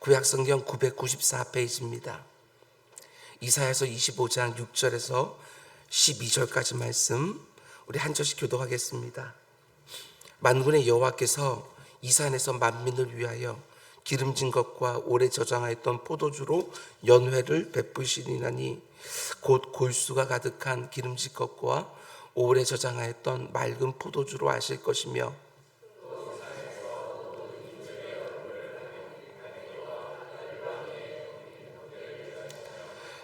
구약성경 994페이지입니다. 이사야서 25장 6절에서 12절까지 말씀 우리 한 절씩 교독하겠습니다. 만군의 여호와께서 이 산에서 만민을 위하여 기름진 것과 오래 저장하였던 포도주로 연회를 베푸시리나니 곧 골수가 가득한 기름진 것과 오래 저장하였던 맑은 포도주로 하실 것이며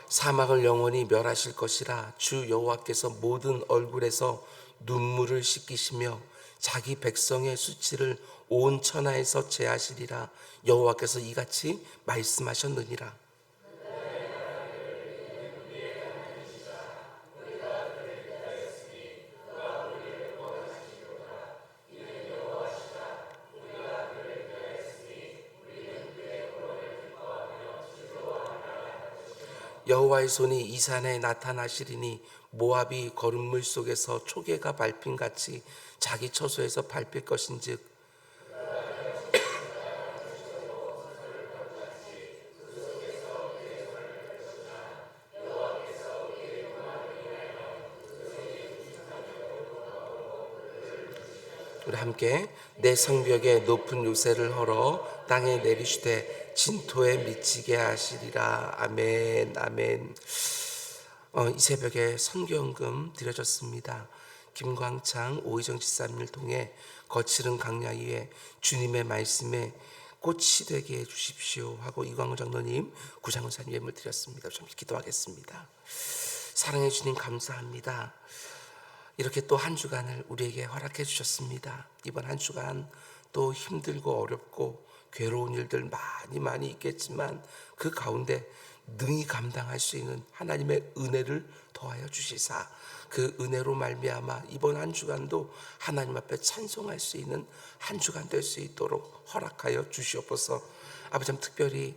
사막을 영원히 멸하실 것이라. 주 여호와께서 모든 얼굴에서 눈물을 씻기시며 자기 백성의 수치를 온 천하에서 제하시리라. 여호와께서 이같이 말씀하셨느니라. 여호와의 손이 이 산에 나타나시리니 모압이 거름물 속에서 초계가 밟힌 같이 자기 처소에서 밟힐 것인즉 우리 함께 내 성벽에 높은 요새를 헐어 땅에 내리시되 진토에 미치게 하시리라. 아멘. 아멘. 이 새벽에 선교헌금 드려졌습니다. 김광창 오희정 집사님을 통해 거칠은 강야 위에 주님의 말씀에 꽃이 되게 해주십시오 하고 이광호 장로님, 구장훈사님 예물 드렸습니다. 좀 기도하겠습니다. 사랑해 주님 감사합니다. 이렇게 또 한 주간을 우리에게 허락해 주셨습니다. 이번 한 주간 또 힘들고 어렵고 괴로운 일들 많이 있겠지만 그 가운데 능히 감당할 수 있는 하나님의 은혜를 더하여 주시사 그 은혜로 말미암아 이번 한 주간도 하나님 앞에 찬송할 수 있는 한 주간 될 수 있도록 허락하여 주시옵소서. 아버지, 특별히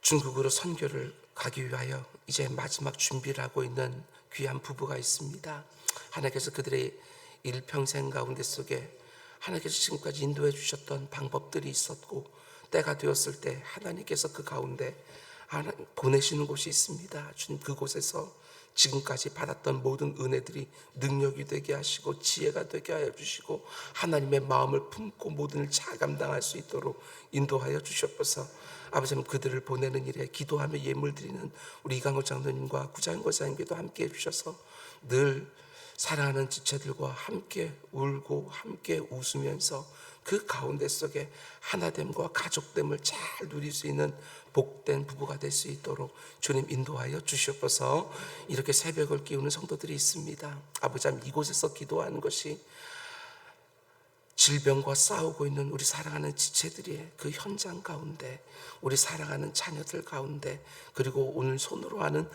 중국으로 선교를 가기 위하여 이제 마지막 준비를 하고 있는 귀한 부부가 있습니다. 하나님께서 그들의 일평생 가운데 속에 하나님께서 지금까지 인도해 주셨던 방법들이 있었고 때가 되었을 때 하나님께서 그 가운데 보내시는 곳이 있습니다. 주님, 그곳에서 지금까지 받았던 모든 은혜들이 능력이 되게 하시고 지혜가 되게 하여 주시고 하나님의 마음을 품고 모든 일 잘 감당할 수 있도록 인도하여 주시옵소서. 아버지, 그들을 보내는 일에 기도하며 예물 드리는 우리 이강호 장로님과 구자현 권사님께도 함께 해주셔서 늘 사랑하는 지체들과 함께 울고 함께 웃으면서 그 가운데 속에 하나됨과 가족됨을 잘 누릴 수 있는 복된 부부가 될 수 있도록 주님 인도하여 주시옵소서. 이렇게 새벽을 깨우는 성도들이 있습니다. 아버지, 이곳에서 기도하는 것이 질병과 싸우고 있는 우리 사랑하는 지체들의 그 현장 가운데, 우리 사랑하는 자녀들 가운데, 그리고 오늘 손으로 하는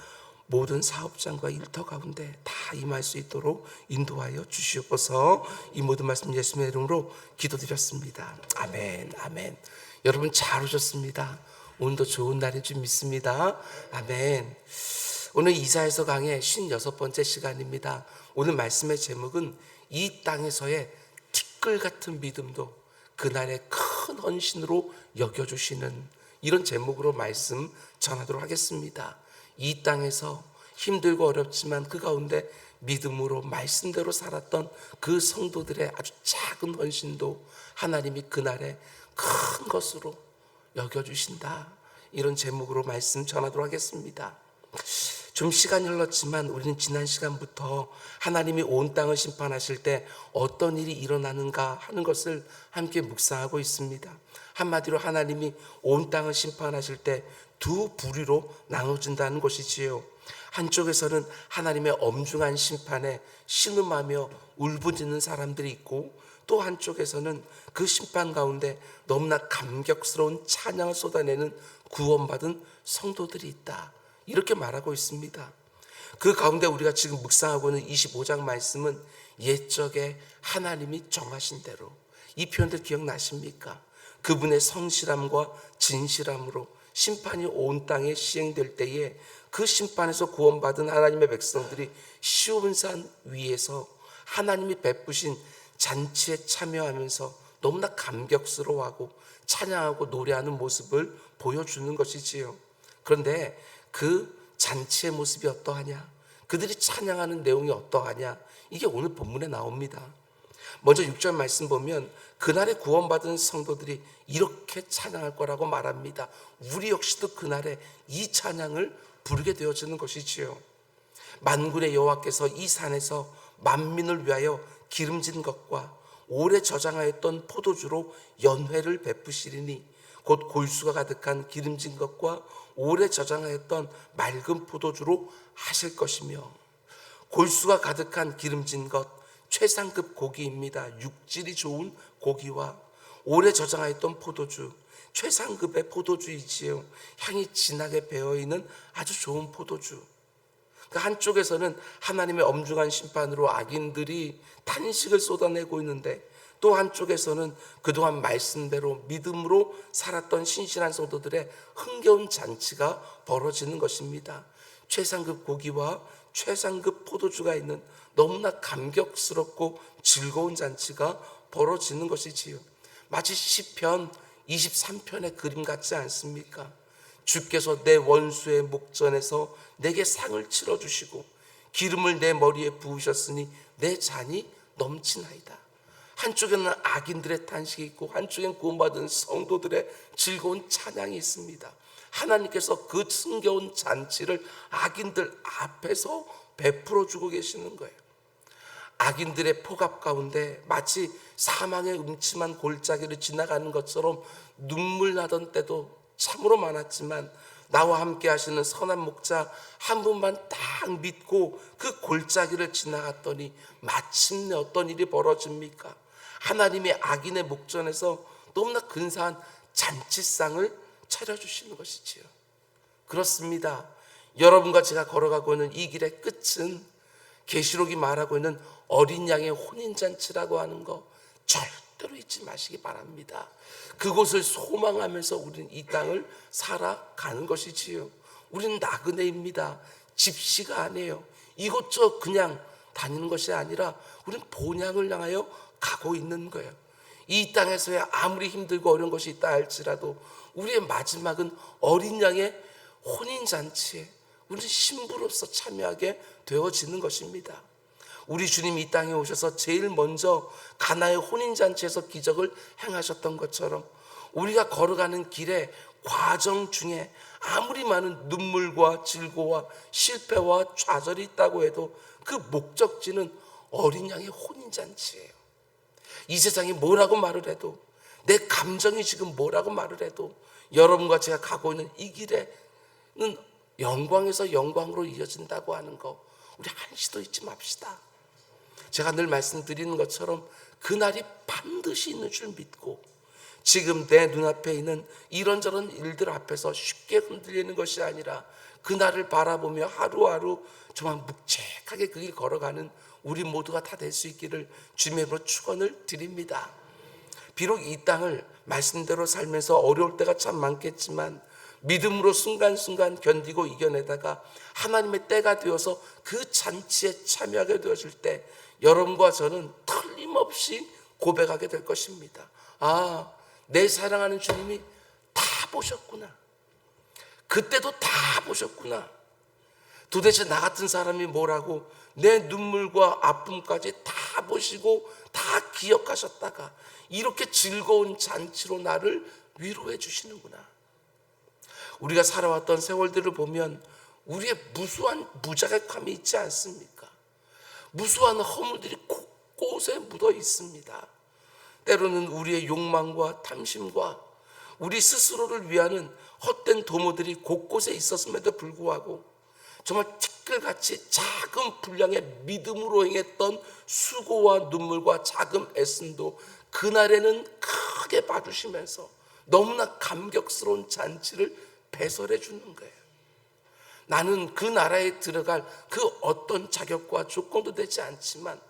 모든 사업장과 일터 가운데 다 임할 수 있도록 인도하여 주시옵소서. 이 모든 말씀 예수님의 이름으로 기도드렸습니다. 아멘. 아멘. 여러분 잘 오셨습니다. 오늘도 좋은 날인 줄 믿습니다. 아멘. 오늘 이사야서 강의 56번째 시간입니다. 오늘 말씀의 제목은 이 땅에서의 티끌 같은 믿음도 그날의 큰 헌신으로 여겨주시는, 이런 제목으로 말씀 전하도록 하겠습니다. 이 땅에서 힘들고 어렵지만 그 가운데 믿음으로 말씀대로 살았던 그 성도들의 아주 작은 헌신도 하나님이 그날에 큰 것으로 여겨주신다, 이런 제목으로 말씀 전하도록 하겠습니다. 좀 시간이 흘렀지만 우리는 지난 시간부터 하나님이 온 땅을 심판하실 때 어떤 일이 일어나는가 하는 것을 함께 묵상하고 있습니다. 한마디로 하나님이 온 땅을 심판하실 때 두 부류로 나눠진다는 것이지요. 한쪽에서는 하나님의 엄중한 심판에 신음하며 울부짖는 사람들이 있고, 또 한쪽에서는 그 심판 가운데 너무나 감격스러운 찬양을 쏟아내는 구원받은 성도들이 있다, 이렇게 말하고 있습니다. 그 가운데 우리가 지금 묵상하고 있는 25장 말씀은 옛적에 하나님이 정하신 대로, 이 표현들 기억나십니까? 그분의 성실함과 진실함으로 심판이 온 땅에 시행될 때에 그 심판에서 구원받은 하나님의 백성들이 시온산 위에서 하나님이 베푸신 잔치에 참여하면서 너무나 감격스러워하고 찬양하고 노래하는 모습을 보여주는 것이지요. 그런데 그 잔치의 모습이 어떠하냐, 그들이 찬양하는 내용이 어떠하냐, 이게 오늘 본문에 나옵니다. 먼저 6절 말씀 보면 그날에 구원받은 성도들이 이렇게 찬양할 거라고 말합니다. 우리 역시도 그날에 이 찬양을 부르게 되어지는 것이지요. 만군의 여호와께서 이 산에서 만민을 위하여 기름진 것과 오래 저장하였던 포도주로 연회를 베푸시리니 곧 골수가 가득한 기름진 것과 오래 저장하였던 맑은 포도주로 하실 것이며, 골수가 가득한 기름진 것, 최상급 고기입니다. 육질이 좋은 고기와 오래 저장하였던 포도주, 최상급의 포도주이지요. 향이 진하게 배어있는 아주 좋은 포도주. 그 한쪽에서는 하나님의 엄중한 심판으로 악인들이 탄식을 쏟아내고 있는데, 또 한쪽에서는 그동안 말씀대로 믿음으로 살았던 신실한 성도들의 흥겨운 잔치가 벌어지는 것입니다. 최상급 고기와 최상급 포도주가 있는 너무나 감격스럽고 즐거운 잔치가 벌어지는 것이지요. 마치 시편 23편의 그림 같지 않습니까? 주께서 내 원수의 목전에서 내게 상을 치러주시고 기름을 내 머리에 부으셨으니 내 잔이 넘치나이다. 한쪽에는 악인들의 탄식이 있고 한쪽엔 구원받은 성도들의 즐거운 찬양이 있습니다. 하나님께서 그 흥겨운 잔치를 악인들 앞에서 베풀어 주고 계시는 거예요. 악인들의 포갑 가운데 마치 사망의 음침한 골짜기를 지나가는 것처럼 눈물 나던 때도 참으로 많았지만, 나와 함께 하시는 선한 목자 한 분만 딱 믿고 그 골짜기를 지나갔더니 마침내 어떤 일이 벌어집니까? 하나님의 악인의 목전에서 너무나 근사한 잔치상을 차려주시는 것이지요. 그렇습니다. 여러분과 제가 걸어가고 있는 이 길의 끝은 계시록이 말하고 있는 어린 양의 혼인잔치라고 하는 거 절대로 잊지 마시기 바랍니다. 그곳을 소망하면서 우리는 이 땅을 살아가는 것이지요. 우리는 나그네입니다. 집시가 아니에요. 이곳저곳 그냥 다니는 것이 아니라 우리는 본향을 향하여 가고 있는 거예요. 이 땅에서야 아무리 힘들고 어려운 것이 있다 할지라도 우리의 마지막은 어린 양의 혼인잔치에 우리는 신부로서 참여하게 되어지는 것입니다. 우리 주님이 이 땅에 오셔서 제일 먼저 가나의 혼인잔치에서 기적을 행하셨던 것처럼 우리가 걸어가는 길의 과정 중에 아무리 많은 눈물과 질고와 실패와 좌절이 있다고 해도 그 목적지는 어린 양의 혼인잔치예요. 이 세상이 뭐라고 말을 해도, 내 감정이 지금 뭐라고 말을 해도 여러분과 제가 가고 있는 이 길에는 영광에서 영광으로 이어진다고 하는 거 우리 한시도 잊지 맙시다. 제가 늘 말씀드리는 것처럼 그날이 반드시 있는 줄 믿고, 지금 내 눈앞에 있는 이런저런 일들 앞에서 쉽게 흔들리는 것이 아니라 그날을 바라보며 하루하루 정말 묵직하게 그 길 걸어가는 우리 모두가 다 될 수 있기를 주님의 이름으로 축원을 드립니다. 비록 이 땅을 말씀대로 살면서 어려울 때가 참 많겠지만 믿음으로 순간순간 견디고 이겨내다가 하나님의 때가 되어서 그 잔치에 참여하게 되어질 때 여러분과 저는 틀림없이 고백하게 될 것입니다. 아, 내 사랑하는 주님이 다 보셨구나. 그때도 다 보셨구나. 도대체 나 같은 사람이 뭐라고 내 눈물과 아픔까지 다 보시고 다 기억하셨다가 이렇게 즐거운 잔치로 나를 위로해 주시는구나. 우리가 살아왔던 세월들을 보면 우리의 무수한 무자격함이 있지 않습니까? 무수한 허물들이 곳곳에 묻어 있습니다. 때로는 우리의 욕망과 탐심과 우리 스스로를 위하는 헛된 도모들이 곳곳에 있었음에도 불구하고 정말 티끌같이 작은 분량의 믿음으로 행했던 수고와 눈물과 작은 애씀도 그날에는 크게 봐주시면서 너무나 감격스러운 잔치를 배설해 주는 거예요. 나는 그 나라에 들어갈 그 어떤 자격과 조건도 되지 않지만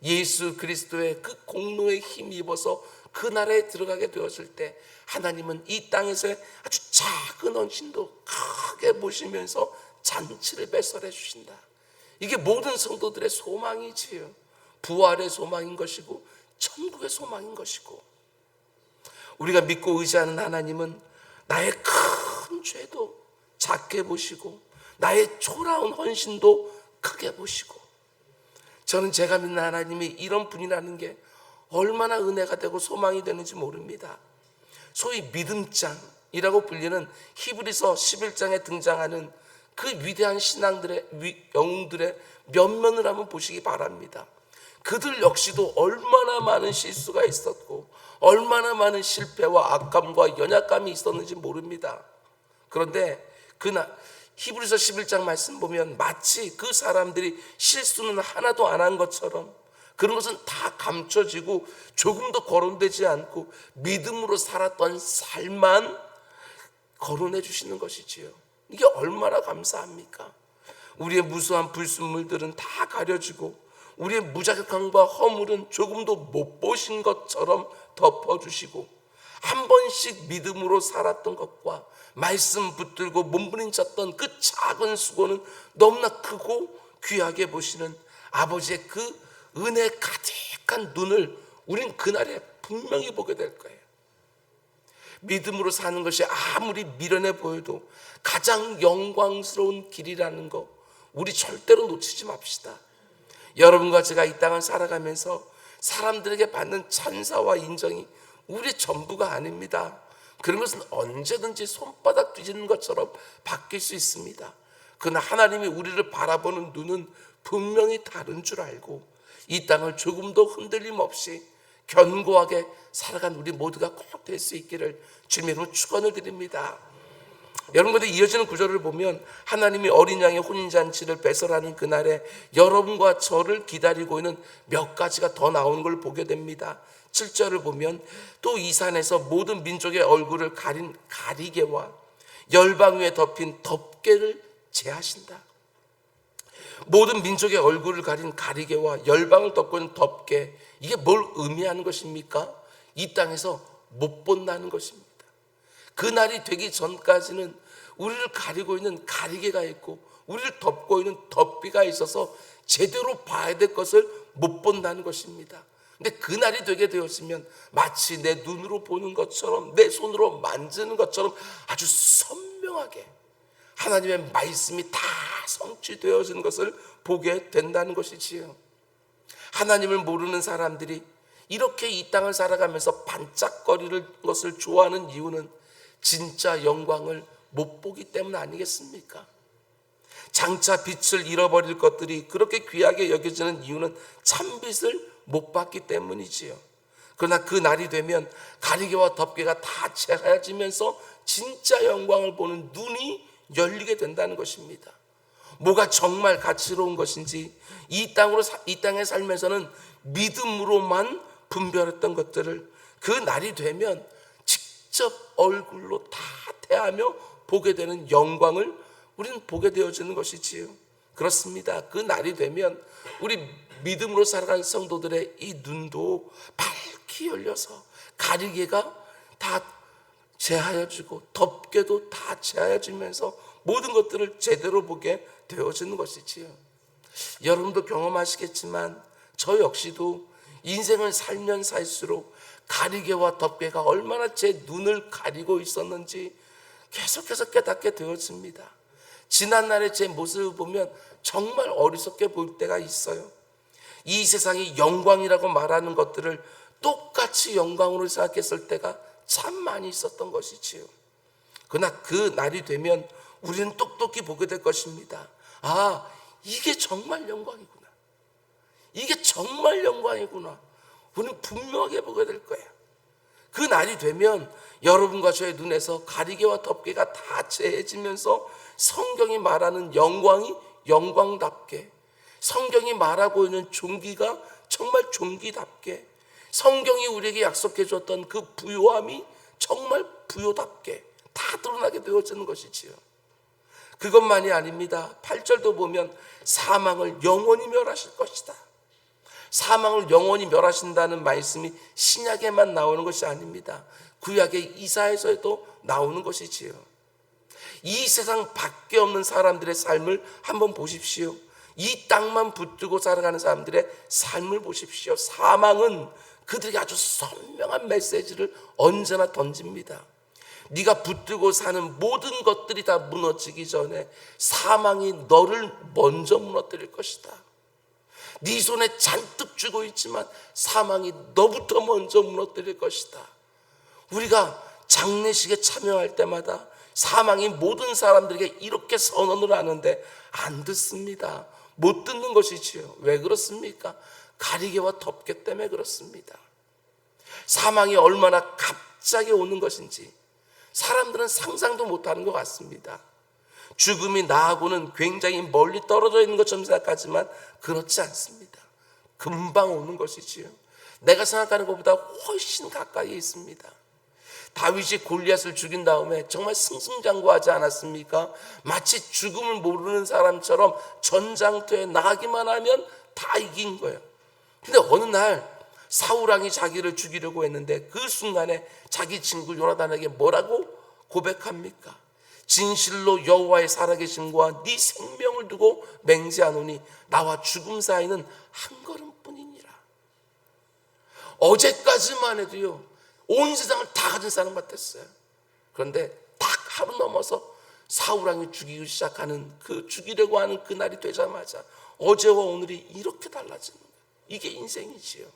예수 그리스도의 그 공로에 힘입어서 그 나라에 들어가게 되었을 때 하나님은 이 땅에서의 아주 작은 헌신도 크게 보시면서 잔치를 배설해 주신다. 이게 모든 성도들의 소망이지요. 부활의 소망인 것이고 천국의 소망인 것이고, 우리가 믿고 의지하는 하나님은 나의 큰 죄도 작게 보시고 나의 초라한 헌신도 크게 보시고, 저는 제가 믿는 하나님이 이런 분이라는 게 얼마나 은혜가 되고 소망이 되는지 모릅니다. 소위 믿음장이라고 불리는 히브리서 11장에 등장하는 그 위대한 신앙들의 영웅들의 면면을 한번 보시기 바랍니다. 그들 역시도 얼마나 많은 실수가 있었고 얼마나 많은 실패와 악감과 연약감이 있었는지 모릅니다. 그런데 그날 히브리서 11장 말씀 보면 마치 그 사람들이 실수는 하나도 안 한 것처럼 그런 것은 다 감춰지고 조금도 거론되지 않고 믿음으로 살았던 삶만 거론해 주시는 것이지요. 이게 얼마나 감사합니까? 우리의 무수한 불순물들은 다 가려지고 우리의 무자격함과 허물은 조금도 못 보신 것처럼 덮어주시고, 한 번씩 믿음으로 살았던 것과 말씀 붙들고 몸부림쳤던 그 작은 수고는 너무나 크고 귀하게 보시는 아버지의 그 은혜 가득한 눈을 우린 그날에 분명히 보게 될 거예요. 믿음으로 사는 것이 아무리 미련해 보여도 가장 영광스러운 길이라는 거 우리 절대로 놓치지 맙시다. 여러분과 제가 이 땅을 살아가면서 사람들에게 받는 찬사와 인정이 우리 전부가 아닙니다. 그런 것은 언제든지 손바닥 뒤지는 것처럼 바뀔 수 있습니다. 그러나 하나님이 우리를 바라보는 눈은 분명히 다른 줄 알고 이 땅을 조금도 흔들림 없이 견고하게 살아간 우리 모두가 꼭 될 수 있기를 주님으로 축원을 드립니다. 여러분들 이어지는 구절을 보면 하나님이 어린 양의 혼인잔치를 배설하는 그날에 여러분과 저를 기다리고 있는 몇 가지가 더 나오는 걸 보게 됩니다. 7절을 보면 또 이 산에서 모든 민족의 얼굴을 가린 가리개와 열방 위에 덮인 덮개를 제하신다. 모든 민족의 얼굴을 가린 가리개와 열방을 덮고 있는 덮개, 이게 뭘 의미하는 것입니까? 이 땅에서 못 본다는 것입니다. 그날이 되기 전까지는 우리를 가리고 있는 가리개가 있고 우리를 덮고 있는 덮개가 있어서 제대로 봐야 될 것을 못 본다는 것입니다. 근데 그날이 되게 되었으면 마치 내 눈으로 보는 것처럼 내 손으로 만지는 것처럼 아주 선명하게 하나님의 말씀이 다 성취되어진 것을 보게 된다는 것이지요. 하나님을 모르는 사람들이 이렇게 이 땅을 살아가면서 반짝거리는 것을 좋아하는 이유는 진짜 영광을 못 보기 때문 아니겠습니까? 장차 빛을 잃어버릴 것들이 그렇게 귀하게 여겨지는 이유는 참빛을 못 봤기 때문이지요. 그러나 그 날이 되면 가리개와 덮개가 다 제하여지면서 진짜 영광을 보는 눈이 열리게 된다는 것입니다. 뭐가 정말 가치로운 것인지 이 땅에 살면서는 믿음으로만 분별했던 것들을 그 날이 되면 직접 얼굴로 다 대하며 보게 되는 영광을 우리는 보게 되어지는 것이지요. 그렇습니다. 그 날이 되면 우리 믿음으로 살아가는 성도들의 이 눈도 밝게 열려서 가리개가 다 제하여지고 덮개도 다 제하여지면서 모든 것들을 제대로 보게 되어지는 것이지요. 여러분도 경험하시겠지만 저 역시도 인생을 살면 살수록 가리개와 덮개가 얼마나 제 눈을 가리고 있었는지 계속해서 깨닫게 되었습니다. 지난날의 제 모습을 보면 정말 어리석게 보일 때가 있어요. 이 세상이 영광이라고 말하는 것들을 똑같이 영광으로 생각했을 때가 참 많이 있었던 것이지요. 그러나 그 날이 되면 우리는 똑똑히 보게 될 것입니다. 아, 이게 정말 영광이구나. 이게 정말 영광이구나. 우리는 분명하게 보게 될 거예요. 그 날이 되면 여러분과 저의 눈에서 가리개와 덮개가 다 제해지면서 성경이 말하는 영광이 영광답게, 성경이 말하고 있는 존귀가 정말 존귀답게, 성경이 우리에게 약속해 줬던 그 부요함이 정말 부요답게 다 드러나게 되어지는 것이지요. 그것만이 아닙니다. 8절도 보면 사망을 영원히 멸하실 것이다. 사망을 영원히 멸하신다는 말씀이 신약에만 나오는 것이 아닙니다. 구약의 이사야서에도 나오는 것이지요. 이 세상 밖에 없는 사람들의 삶을 한번 보십시오. 이 땅만 붙들고 살아가는 사람들의 삶을 보십시오. 사망은 그들에게 아주 선명한 메시지를 언제나 던집니다. 네가 붙들고 사는 모든 것들이 다 무너지기 전에 사망이 너를 먼저 무너뜨릴 것이다. 네 손에 잔뜩 쥐고 있지만 사망이 너부터 먼저 무너뜨릴 것이다. 우리가 장례식에 참여할 때마다 사망이 모든 사람들에게 이렇게 선언을 하는데 안 듣습니다. 못 듣는 것이지요. 왜 그렇습니까? 가리개와 덮개 때문에 그렇습니다. 사망이 얼마나 갑자기 오는 것인지 사람들은 상상도 못하는 것 같습니다. 죽음이 나하고는 굉장히 멀리 떨어져 있는 것처럼 생각하지만 그렇지 않습니다. 금방 오는 것이지요. 내가 생각하는 것보다 훨씬 가까이 있습니다. 다윗이 골리앗을 죽인 다음에 정말 승승장구하지 않았습니까? 마치 죽음을 모르는 사람처럼 전장터에 나가기만 하면 다 이긴 거예요. 근데 어느 날 사울왕이 자기를 죽이려고 했는데 그 순간에 자기 친구 요나단에게 뭐라고 고백합니까? 진실로 여호와의 살아계심과 네 생명을 두고 맹세하노니 나와 죽음 사이는 한 걸음뿐이니라. 어제까지만 해도요 온 세상을 다 가진 사람 같았어요. 그런데 딱 하루 넘어서 사울왕이 죽이기 시작하는 죽이려고 하는 그날이 되자마자 어제와 오늘이 이렇게 달라지는 거예요. 이게 인생이지요.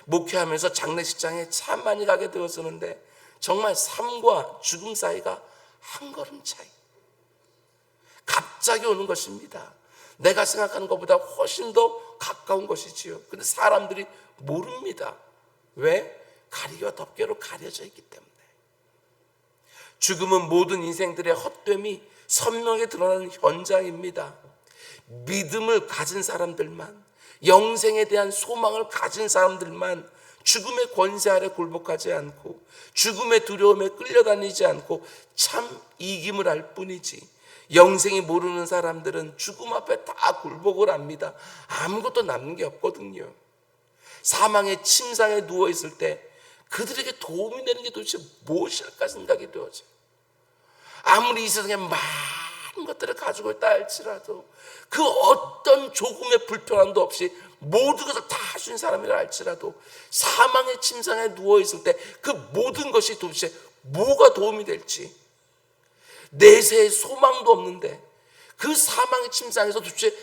목회하면서 장례식장에 참 많이 가게 되었었는데 정말 삶과 죽음 사이가 한 걸음 차이. 갑자기 오는 것입니다. 내가 생각하는 것보다 훨씬 더 가까운 것이지요. 근데 사람들이 모릅니다. 왜? 가리개와 덮개로 가려져 있기 때문에. 죽음은 모든 인생들의 헛됨이 선명하게 드러나는 현장입니다. 믿음을 가진 사람들만, 영생에 대한 소망을 가진 사람들만 죽음의 권세 아래 굴복하지 않고 죽음의 두려움에 끌려다니지 않고 참 이김을 알 뿐이지, 영생이 모르는 사람들은 죽음 앞에 다 굴복을 합니다. 아무것도 남는 게 없거든요. 사망의 침상에 누워있을 때 그들에게 도움이 되는 게 도대체 무엇일까 생각이 되어져요. 아무리 이 세상에 많은 것들을 가지고 있다 할지라도 그 어떤 조금의 불편함도 없이 모든 것을 다 하신 사람이라 할지라도 사망의 침상에 누워있을 때 그 모든 것이 도대체 뭐가 도움이 될지, 내세의 소망도 없는데 그 사망의 침상에서 도대체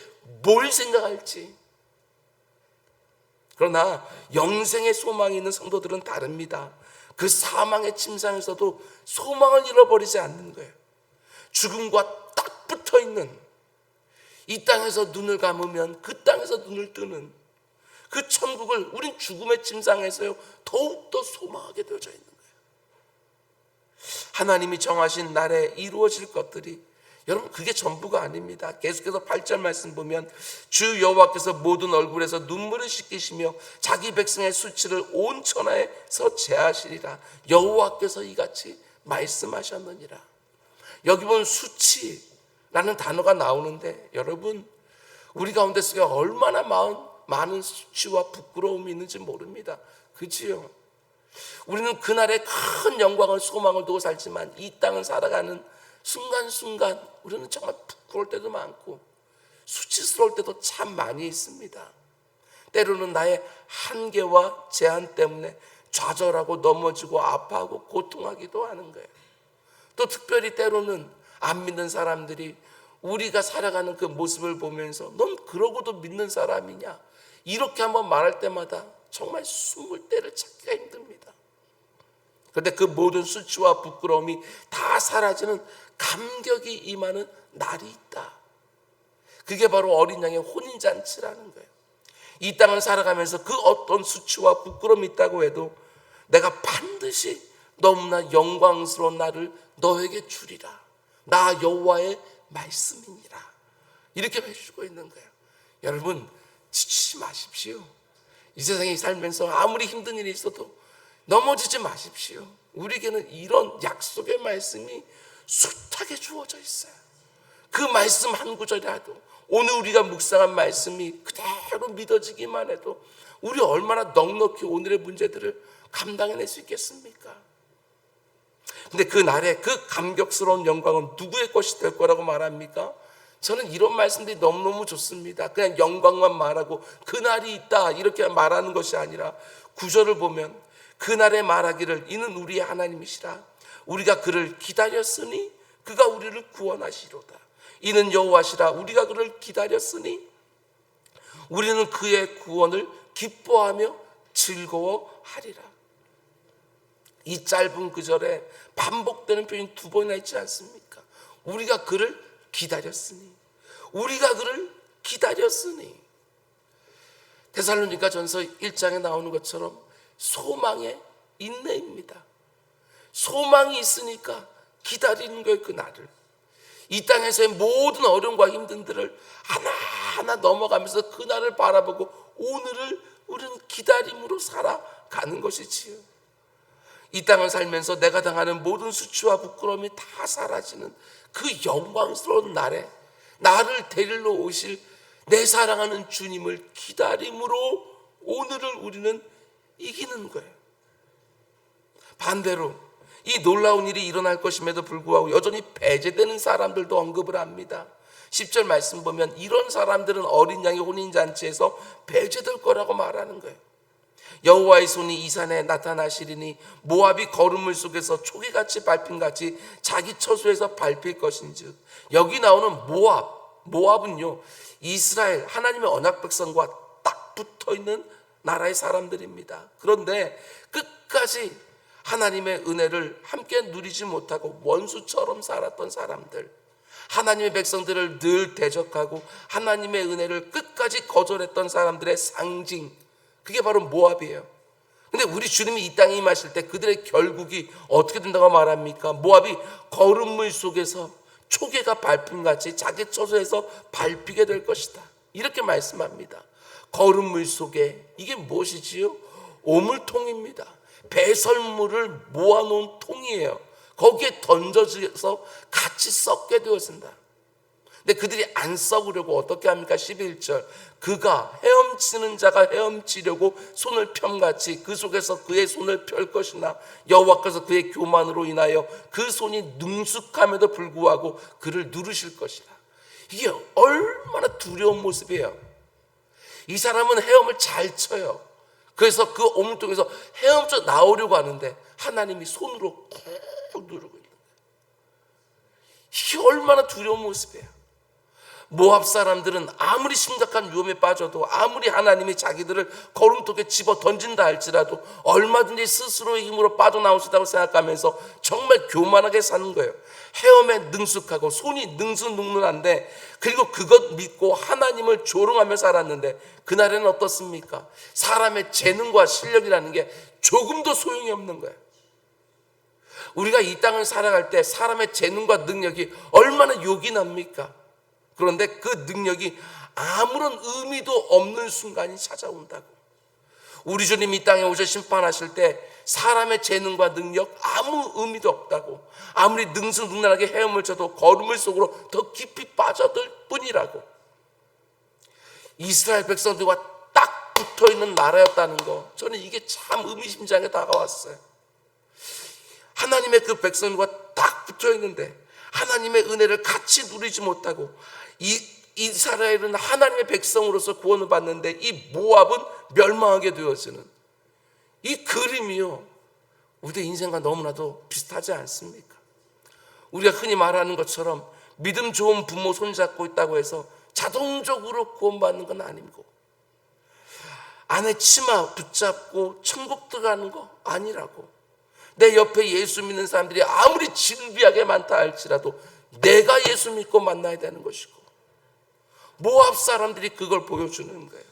뭘 생각할지. 그러나 영생의 소망이 있는 성도들은 다릅니다. 그 사망의 침상에서도 소망을 잃어버리지 않는 거예요. 죽음과 딱 붙어있는, 이 땅에서 눈을 감으면 그 땅에서 눈을 뜨는 그 천국을 우린 죽음의 침상에서요 더욱더 소망하게 되어져 있는 거예요. 하나님이 정하신 날에 이루어질 것들이, 여러분 그게 전부가 아닙니다. 계속해서 8절 말씀 보면 주 여호와께서 모든 얼굴에서 눈물을 씻기시며 자기 백성의 수치를 온 천하에서 제하시리라. 여호와께서 이같이 말씀하셨느니라. 여기 보면 수치라는 단어가 나오는데 여러분 우리 가운데 속에 얼마나 많은 수치와 부끄러움이 있는지 모릅니다. 그치요? 우리는 그날의 큰 영광을 소망을 두고 살지만 이 땅을 살아가는 순간순간 우리는 정말 부끄러울 때도 많고 수치스러울 때도 참 많이 있습니다. 때로는 나의 한계와 제한 때문에 좌절하고 넘어지고 아파하고 고통하기도 하는 거예요. 또 특별히 때로는 안 믿는 사람들이 우리가 살아가는 그 모습을 보면서 넌 그러고도 믿는 사람이냐 이렇게 한번 말할 때마다 정말 숨을 때를 찾기가 힘듭니다. 그런데 그 모든 수치와 부끄러움이 다 사라지는 감격이 임하는 날이 있다. 그게 바로 어린 양의 혼인잔치라는 거예요. 이 땅을 살아가면서 그 어떤 수치와 부끄러움이 있다고 해도 내가 반드시 너무나 영광스러운 날을 너에게 주리라. 나 여호와의 말씀이니라. 이렇게 해주고 있는 거예요. 여러분 지치지 마십시오. 이 세상에 살면서 아무리 힘든 일이 있어도 넘어지지 마십시오. 우리에게는 이런 약속의 말씀이 숱하게 주어져 있어요. 그 말씀 한 구절이라도 오늘 우리가 묵상한 말씀이 그대로 믿어지기만 해도 우리 얼마나 넉넉히 오늘의 문제들을 감당해낼 수 있겠습니까? 근데 그 날에 그 감격스러운 영광은 누구의 것이 될 거라고 말합니까? 저는 이런 말씀들이 너무너무 좋습니다. 그냥 영광만 말하고 그날이 있다 이렇게 말하는 것이 아니라 구절을 보면 그날에 말하기를 이는 우리의 하나님이시라 우리가 그를 기다렸으니 그가 우리를 구원하시리로다. 이는 여호와시라 우리가 그를 기다렸으니 우리는 그의 구원을 기뻐하며 즐거워하리라. 이 짧은 구절에 반복되는 표현이 두 번이나 있지 않습니까? 우리가 그를 기다렸으니 우리가 그를 기다렸으니 데살로니가 전서 1장에 나오는 것처럼 소망의 인내입니다. 소망이 있으니까 기다리는 거예요. 그 날을 이 땅에서의 모든 어려움과 힘든들을 하나하나 넘어가면서 그 날을 바라보고 오늘을 우리는 기다림으로 살아가는 것이지요. 이 땅을 살면서 내가 당하는 모든 수치와 부끄러움이 다 사라지는 그 영광스러운 날에 나를 데리러 오실 내 사랑하는 주님을 기다림으로 오늘을 우리는 이기는 거예요. 반대로 이 놀라운 일이 일어날 것임에도 불구하고 여전히 배제되는 사람들도 언급을 합니다. 10절 말씀 보면 이런 사람들은 어린 양의 혼인잔치에서 배제될 거라고 말하는 거예요. 여호와의 손이 이 산에 나타나시리니 모압이 거름물 속에서 초기같이 밟힌같이 자기 처소에서 밟힐 것인즉. 여기 나오는 모압은요 이스라엘 하나님의 언약 백성과 딱 붙어있는 나라의 사람들입니다. 그런데 끝까지 하나님의 은혜를 함께 누리지 못하고 원수처럼 살았던 사람들, 하나님의 백성들을 늘 대적하고 하나님의 은혜를 끝까지 거절했던 사람들의 상징, 그게 바로 모압이에요. 근데 우리 주님이 이 땅에 임하실 때 그들의 결국이 어떻게 된다고 말합니까? 모압이 거름물 속에서 초계가 밟힘같이 자기 처소에서 밟히게 될 것이다, 이렇게 말씀합니다. 거름물 속에 이게 무엇이지요? 오물통입니다. 배설물을 모아놓은 통이에요. 거기에 던져져서 같이 썩게 되어진다. 근데 그들이 안 썩으려고 어떻게 합니까? 11절 그가 헤엄치는 자가 헤엄치려고 손을 펴같이 그 속에서 그의 손을 펼 것이나 여호와께서 그의 교만으로 인하여 그 손이 능숙함에도 불구하고 그를 누르실 것이라. 이게 얼마나 두려운 모습이에요. 이 사람은 헤엄을 잘 쳐요. 그래서 그 오물통에서 헤엄쳐 나오려고 하는데 하나님이 손으로 꾹 누르고 있는 거예요. 이게 얼마나 두려운 모습이에요. 모압 사람들은 아무리 심각한 위험에 빠져도, 아무리 하나님이 자기들을 거름통에 집어 던진다 할지라도 얼마든지 스스로의 힘으로 빠져나올 수 있다고 생각하면서 정말 교만하게 사는 거예요. 헤엄에 능숙하고 손이 능수능란한데, 그리고 그것 믿고 하나님을 조롱하며 살았는데 그날에는 어떻습니까? 사람의 재능과 실력이라는 게 조금도 소용이 없는 거예요. 우리가 이 땅을 살아갈 때 사람의 재능과 능력이 얼마나 욕이 납니까? 그런데 그 능력이 아무런 의미도 없는 순간이 찾아온다고. 우리 주님 이 땅에 오셔 심판하실 때 사람의 재능과 능력 아무 의미도 없다고. 아무리 능수능란하게 헤엄을 쳐도 거름물 속으로 더 깊이 빠져들 뿐이라고. 이스라엘 백성들과 딱 붙어있는 나라였다는 거, 저는 이게 참 의미심장하게 다가왔어요. 하나님의 그 백성과 딱 붙어있는데 하나님의 은혜를 같이 누리지 못하고, 이스라엘은 하나님의 백성으로서 구원을 받는데 이 모압은 멸망하게 되어지는 이 그림이요, 우리의 인생과 너무나도 비슷하지 않습니까? 우리가 흔히 말하는 것처럼 믿음 좋은 부모 손잡고 있다고 해서 자동적으로 구원받는 건 아니고, 아내 치마 붙잡고 천국 들어가는 거 아니라고. 내 옆에 예수 믿는 사람들이 아무리 진비하게 많다 할지라도 내가 예수 믿고 만나야 되는 것이고, 모압 사람들이 그걸 보여주는 거예요.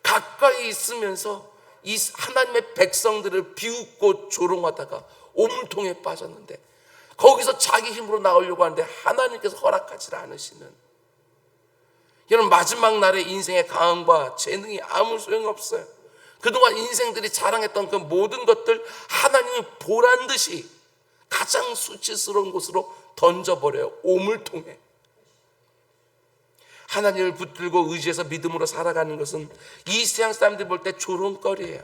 가까이 있으면서 이 하나님의 백성들을 비웃고 조롱하다가 오물통에 빠졌는데 거기서 자기 힘으로 나오려고 하는데 하나님께서 허락하지 않으시는, 이런 마지막 날의 인생의 강함과 재능이 아무 소용이 없어요. 그동안 인생들이 자랑했던 그 모든 것들 하나님이 보란 듯이 가장 수치스러운 곳으로 던져버려요. 오물통에. 하나님을 붙들고 의지해서 믿음으로 살아가는 것은 이 세상 사람들이 볼 때 조롱거리예요.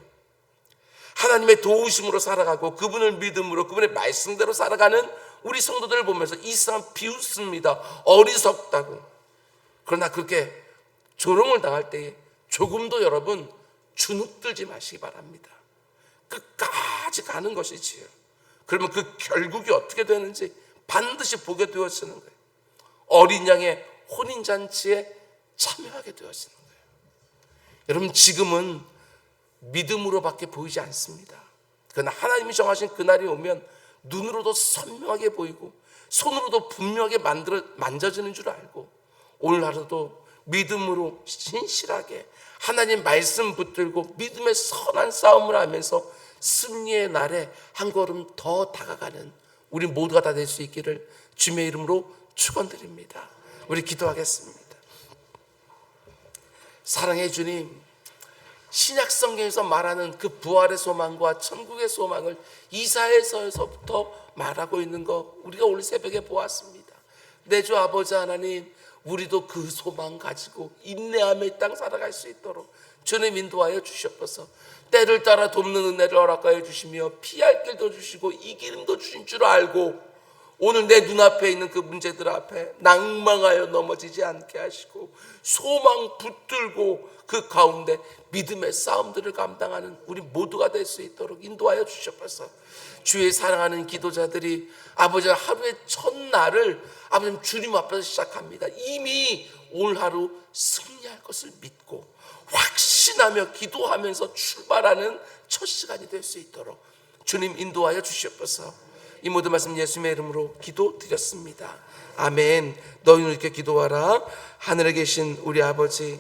하나님의 도우심으로 살아가고 그분을 믿음으로, 그분의 말씀대로 살아가는 우리 성도들을 보면서 이 사람 비웃습니다. 어리석다고. 그러나 그렇게 조롱을 당할 때에 조금도 여러분 주눅들지 마시기 바랍니다. 끝까지 가는 것이지요. 그러면 그 결국이 어떻게 되는지 반드시 보게 되어지는 거예요. 어린 양의 혼인잔치에 참여하게 되어지는 거예요. 여러분, 지금은 믿음으로밖에 보이지 않습니다. 그러나 하나님이 정하신 그날이 오면 눈으로도 선명하게 보이고 손으로도 분명하게 만져지는 줄 알고, 오늘 하루도 믿음으로 신실하게 하나님 말씀 붙들고 믿음의 선한 싸움을 하면서 승리의 날에 한 걸음 더 다가가는 우리 모두가 다 될 수 있기를 주님의 이름으로 축원드립니다. 우리 기도하겠습니다. 사랑의 주님, 신약 성경에서 말하는 그 부활의 소망과 천국의 소망을 이사야서에서부터 말하고 있는 거 우리가 오늘 새벽에 보았습니다. 내 주 아버지 하나님, 우리도 그 소망 가지고 인내하며 이 땅 살아갈 수 있도록 주님 인도하여 주시옵소서. 때를 따라 돕는 은혜를 허락하여 주시며 피할 길도 주시고 이기름도 주신 줄 알고 오늘 내 눈앞에 있는 그 문제들 앞에 낭망하여 넘어지지 않게 하시고 소망 붙들고 그 가운데 믿음의 싸움들을 감당하는 우리 모두가 될 수 있도록 인도하여 주시옵소서. 주의 사랑하는 기도자들이 아버지 하루의 첫날을 아버지 주님 앞에서 시작합니다. 이미 오늘 하루 승리할 것을 믿고 확신하며 기도하면서 출발하는 첫 시간이 될 수 있도록 주님 인도하여 주시옵소서. 이 모든 말씀 예수님의 이름으로 기도드렸습니다. 아멘. 너희는 이렇게 기도하라. 하늘에 계신 우리 아버지의